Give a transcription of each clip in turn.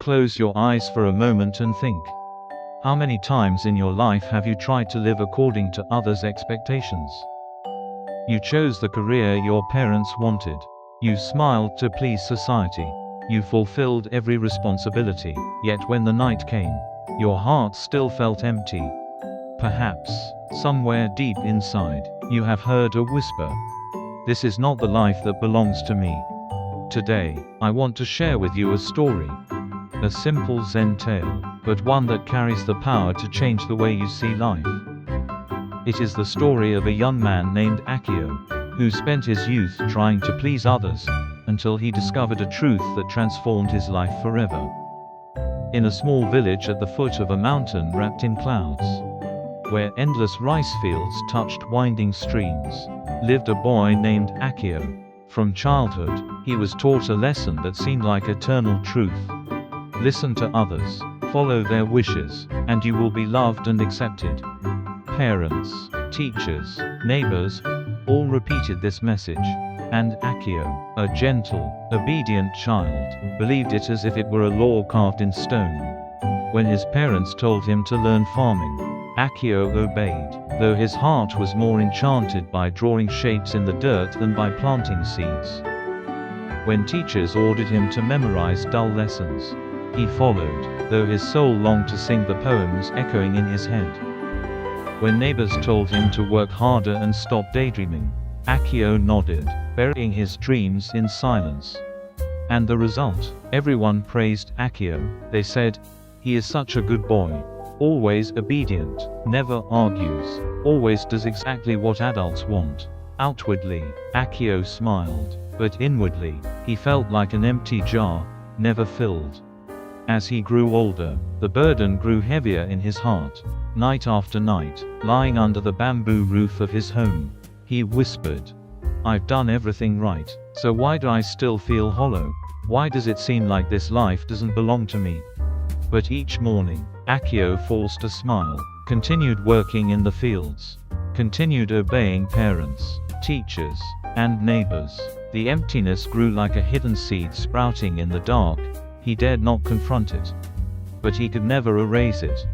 Close your eyes for a moment and think. How many times in your life have you tried to live according to others' expectations? You chose the career your parents wanted. You smiled to please society. You fulfilled every responsibility, yet when the night came, your heart still felt empty. Perhaps, somewhere deep inside, you have heard a whisper. This is not the life that belongs to me. Today, I want to share with you a story. A simple Zen tale, but one that carries the power to change the way you see life. It is the story of a young man named Akio, who spent his youth trying to please others, until he discovered a truth that transformed his life forever. In a small village at the foot of a mountain wrapped in clouds, where endless rice fields touched winding streams, lived a boy named Akio. From childhood, he was taught a lesson that seemed like eternal truth. Listen to others, follow their wishes, and you will be loved and accepted. Parents, teachers, neighbors, all repeated this message, and Akio, a gentle, obedient child, believed it as if it were a law carved in stone. When his parents told him to learn farming, Akio obeyed, though his heart was more enchanted by drawing shapes in the dirt than by planting seeds. When teachers ordered him to memorize dull lessons, he followed, though his soul longed to sing the poems echoing in his head. When neighbors told him to work harder and stop daydreaming, Akio nodded, burying his dreams in silence. And the result? Everyone praised Akio. They said, "He is such a good boy. Always obedient, never argues, always does exactly what adults want." Outwardly, Akio smiled, but inwardly, he felt like an empty jar, never filled. As he grew older, the burden grew heavier in his heart. Night after night, lying under the bamboo roof of his home, he whispered, "I've done everything right, so why do I still feel hollow? Why does it seem like this life doesn't belong to me?" But each morning, Akio forced a smile, continued working in the fields, continued obeying parents, teachers, and neighbors. The emptiness grew like a hidden seed sprouting in the dark. He dared not confront it, but he could never erase it.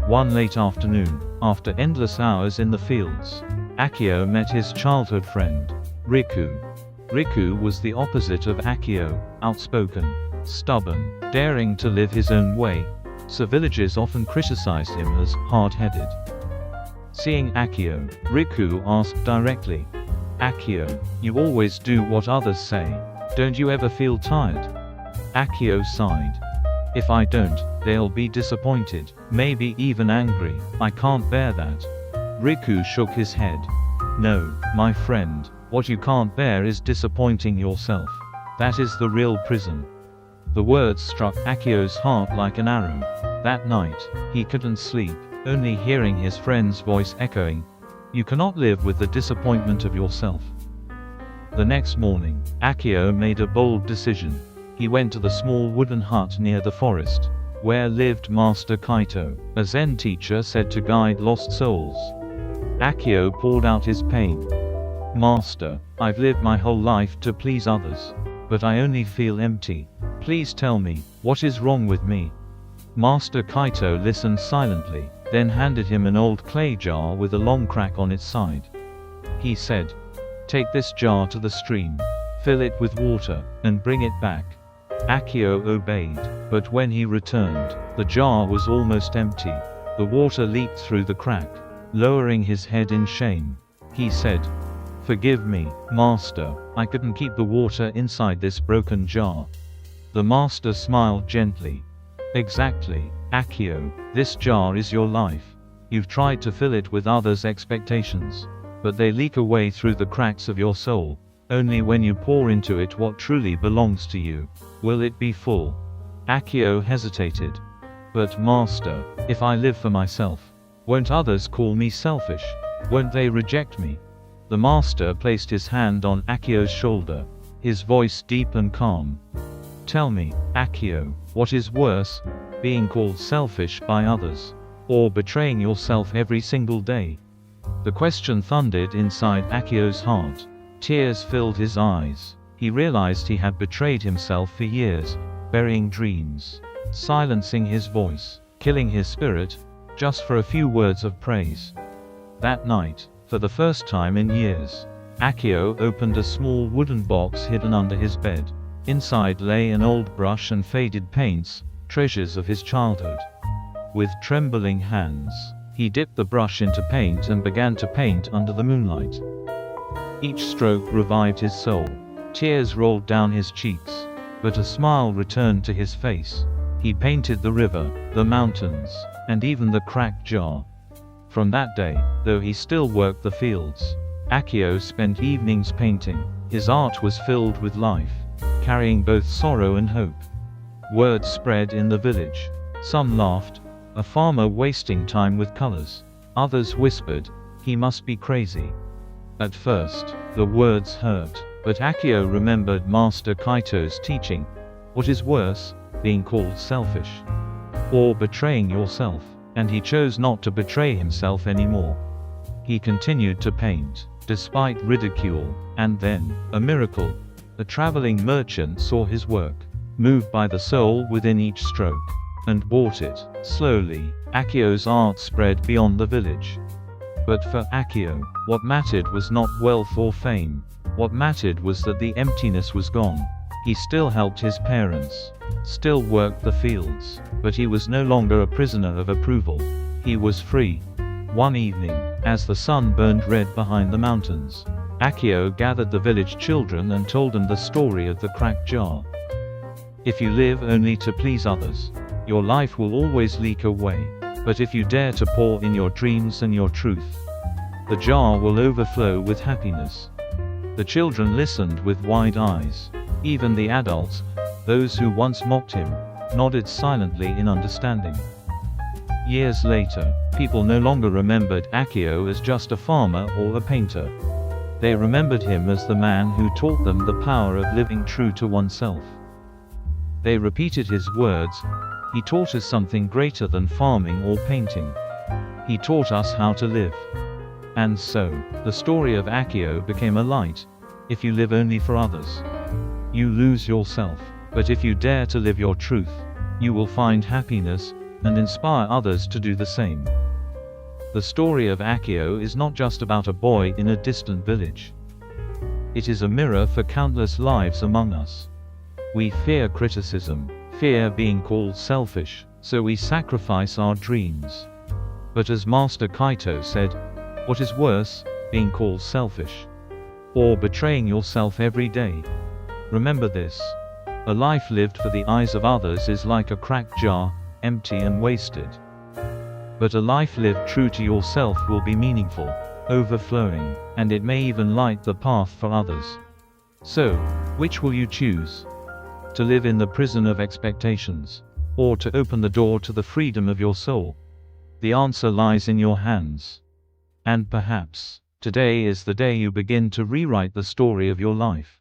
One late afternoon, after endless hours in the fields, Akio met his childhood friend, Riku. Riku was the opposite of Akio, outspoken, stubborn, daring to live his own way, so villagers often criticized him as hard-headed. Seeing Akio, Riku asked directly, "Akio, you always do what others say. Don't you ever feel tired?" Akio sighed. "If I don't, they'll be disappointed, maybe even angry. I can't bear that." Riku shook his head. "No, my friend, what you can't bear is disappointing yourself. That is the real prison." The words struck Akio's heart like an arrow. That night, he couldn't sleep, only hearing his friend's voice echoing, "You cannot live with the disappointment of yourself." The next morning, Akio made a bold decision. He went to the small wooden hut near the forest, where lived Master Kaito, a Zen teacher said to guide lost souls. Akio poured out his pain. "Master, I've lived my whole life to please others, but I only feel empty. Please tell me, what is wrong with me?" Master Kaito listened silently, then handed him an old clay jar with a long crack on its side. He said, "Take this jar to the stream, fill it with water, and bring it back." Akio obeyed, but when he returned, the jar was almost empty. The water leaked through the crack. Lowering his head in shame, he said, "Forgive me, Master, I couldn't keep the water inside this broken jar." The Master smiled gently. "Exactly, Akio, this jar is your life. You've tried to fill it with others' expectations, but they leak away through the cracks of your soul. Only when you pour into it what truly belongs to you, will it be full." Akio hesitated. "But Master, if I live for myself, won't others call me selfish? Won't they reject me?" The Master placed his hand on Akio's shoulder, his voice deep and calm. "Tell me, Akio, what is worse, being called selfish by others, or betraying yourself every single day?" The question thundered inside Akio's heart. Tears filled his eyes. He realized he had betrayed himself for years, burying dreams, silencing his voice, killing his spirit, just for a few words of praise. That night, for the first time in years, Akio opened a small wooden box hidden under his bed. Inside lay an old brush and faded paints, treasures of his childhood. With trembling hands, he dipped the brush into paint and began to paint under the moonlight. Each stroke revived his soul. Tears rolled down his cheeks, but a smile returned to his face. He painted the river, the mountains, and even the cracked jar. From that day, though he still worked the fields, Akio spent evenings painting. His art was filled with life, carrying both sorrow and hope. Word spread in the village. Some laughed, a farmer wasting time with colors. Others whispered, he must be crazy. At first, the words hurt, but Akio remembered Master Kaito's teaching. What is worse, being called selfish, or betraying yourself? And he chose not to betray himself anymore. He continued to paint, despite ridicule, and then, a miracle. A traveling merchant saw his work, moved by the soul within each stroke, and bought it. Slowly, Akio's art spread beyond the village. But for Akio, what mattered was not wealth or fame. What mattered was that the emptiness was gone. He still helped his parents, still worked the fields, but he was no longer a prisoner of approval. He was free. One evening, as the sun burned red behind the mountains, Akio gathered the village children and told them the story of the cracked jar. If you live only to please others, your life will always leak away. But if you dare to pour in your dreams and your truth, the jar will overflow with happiness. The children listened with wide eyes. Even the adults, those who once mocked him, nodded silently in understanding. Years later, people no longer remembered Akio as just a farmer or a painter. They remembered him as the man who taught them the power of living true to oneself. They repeated his words, he taught us something greater than farming or painting. He taught us how to live. And so, the story of Akio became a light. If you live only for others, you lose yourself. But if you dare to live your truth, you will find happiness, and inspire others to do the same. The story of Akio is not just about a boy in a distant village. It is a mirror for countless lives among us. We fear criticism, fear being called selfish, so we sacrifice our dreams. But as Master Kaito said, what is worse, being called selfish, or betraying yourself every day? Remember this. A life lived for the eyes of others is like a cracked jar, empty and wasted. But a life lived true to yourself will be meaningful, overflowing, and it may even light the path for others. So, which will you choose? To live in the prison of expectations, or to open the door to the freedom of your soul? The answer lies in your hands. And perhaps, today is the day you begin to rewrite the story of your life.